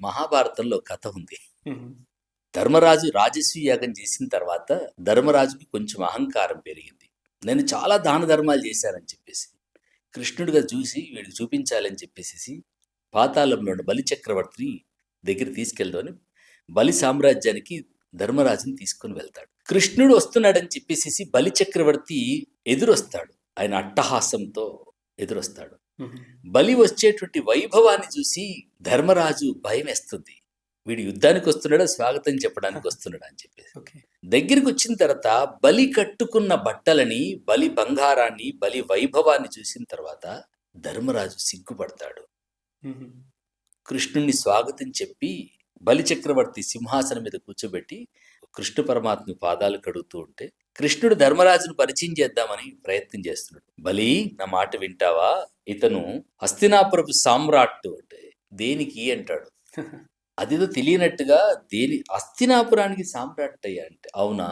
మహాభారతంలో కథ ఉంది. హుహు. ధర్మరాజు రాజసూయ యాగం చేసిన తర్వాత ధర్మరాజుకి కొంచెం అహంకారం పెరిగింది. నేను చాలా దాన ధర్మాలు చేశానని చెప్పేసి. కృష్ణుడిగా చూసి వీడికి చూపించాలని చెప్పేసేసి పాతాళంలో ఉన్న బలి చక్రవర్తిని దగ్గర తీసుకెళ్దామని బలి సామ్రాజ్యానికి ధర్మరాజుని తీసుకొని వెళ్తాడు. కృష్ణుడు వస్తున్నాడని చెప్పేసేసి బలి చక్రవర్తి ఎదురొస్తాడు. ఆయన అట్టహాసంతో ఎదురొస్తాడు. హుహు. బలి వచ్చేటువంటి వైభవాన్ని చూసి ధర్మరాజు భయం వేస్తుంది. వీడు యుద్ధానికి వస్తున్నాడా, స్వాగతం చెప్పడానికి వస్తున్నాడా అని చెప్పేసి. ఓకే. దగ్గరికి వచ్చిన తర్వాత బలి కట్టుకున్న బట్టలని, బలి బంగారాన్ని, బలి వైభవాన్ని చూసిన తర్వాత ధర్మరాజు సిగ్గుపడతాడు. హుహు. కృష్ణుణ్ణి స్వాగతం చెప్పి బలి చక్రవర్తి సింహాసనం మీద కూర్చోబెట్టి కృష్ణ పరమాత్మ పాదాలు కడుగుతూ ఉంటే కృష్ణుడు ధర్మరాజును పరిచయం చేద్దామని ప్రయత్నం చేస్తున్నాడు. బలి, నా మాట వింటావా? ఇతను హస్తినాపురపు సామ్రాట్ అంటే దేనికి అంటాడు. అదేదో తెలియనట్టుగా హస్తినాపురానికి సామ్రాట్ అయ్యా అంటే అవునా,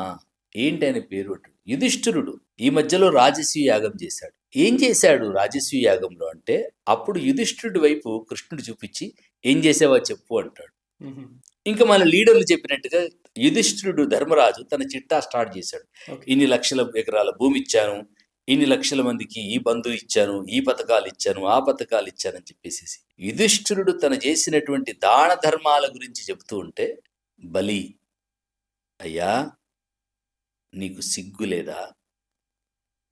ఏంటి ఆయన పేరు అంటాడు. యుధిష్ఠిరుడు ఈ మధ్యలో రాజసూయ యాగం చేశాడు. ఏం చేశాడు రాజసూయ యాగంలో అంటే అప్పుడు యుధిష్ఠిరుడి వైపు కృష్ణుడు చూపించి ఏం చేసావా చెప్పు అంటాడు. హుహు. ఇంకా మన లీడర్లు చెప్పినట్టుగా యుధిష్ఠిరుడు ధర్మరాజు తన చిట్టా స్టార్ట్ చేశాడు. ఓకే. ఇన్ని లక్షల ఎకరాల భూమి ఇచ్చాను, ఇన్ని లక్షల మందికి ఈ బంధువు ఇచ్చాను, ఈ పథకాలు ఇచ్చాను, ఆ పథకాలు ఇచ్చానని చెప్పేసి యుధిష్ఠిరుడు తను చేసినటువంటి దాన ధర్మాల గురించి చెబుతూ ఉంటే బలి, అయ్యా నీకు సిగ్గు లేదా?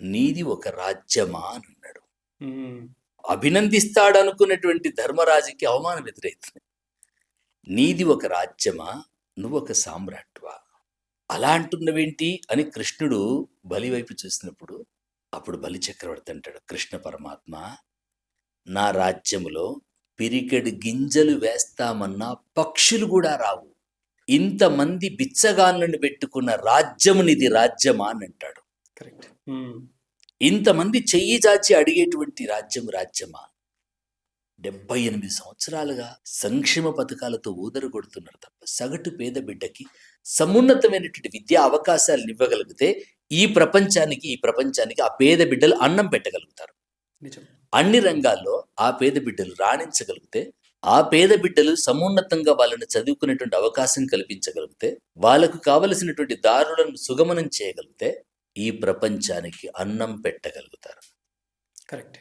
నీది ఒక రాజ్యమా అని అన్నాడు. హ్మ్. అభినందిస్తాడనుకున్నటువంటి ధర్మరాజుకి అవమానం ఎదురైతుంది. నీది ఒక రాజ్యమా, నువ్వు ఒక సామ్రాట్వా, అలా అంటున్నవేంటి అని కృష్ణుడు బలి వైపు చూసినప్పుడు అప్పుడు బలి చక్రవర్తి అంటాడు, కృష్ణ పరమాత్మ, నా రాజ్యములో పిరికెడు గింజలు వేస్తామన్నా పక్షులు కూడా రావు. ఇంతమంది బిచ్చగాళ్ళను పెట్టుకున్న రాజ్యము నీది రాజ్యమా అని అంటాడు. కరెక్ట్. ఇంతమంది చెయ్యి చాచి అడిగేటువంటి రాజ్యమా? 78 సంవత్సరాలుగా సంక్షేమ పథకాలతో ఊదరగొడుతున్నారు తప్ప సగటు పేద బిడ్డకి సమున్నతమైనటువంటి విద్యా అవకాశాలను ఇవ్వగలిగితే ఈ ప్రపంచానికి ఆ పేద బిడ్డలు అన్నం పెట్టగలుగుతారు. నిజం. అన్ని రంగాల్లో ఆ పేద బిడ్డలు రాణించగలిగితే, ఆ పేద బిడ్డలు సమున్నతంగా వాళ్ళని చదువుకునేటువంటి అవకాశం కల్పించగలిగితే, వాళ్ళకు కావలసినటువంటి దారులను సుగమనం చేయగలిగితే ఈ ప్రపంచానికి అన్నం పెట్టగలుగుతారు. కరెక్ట్.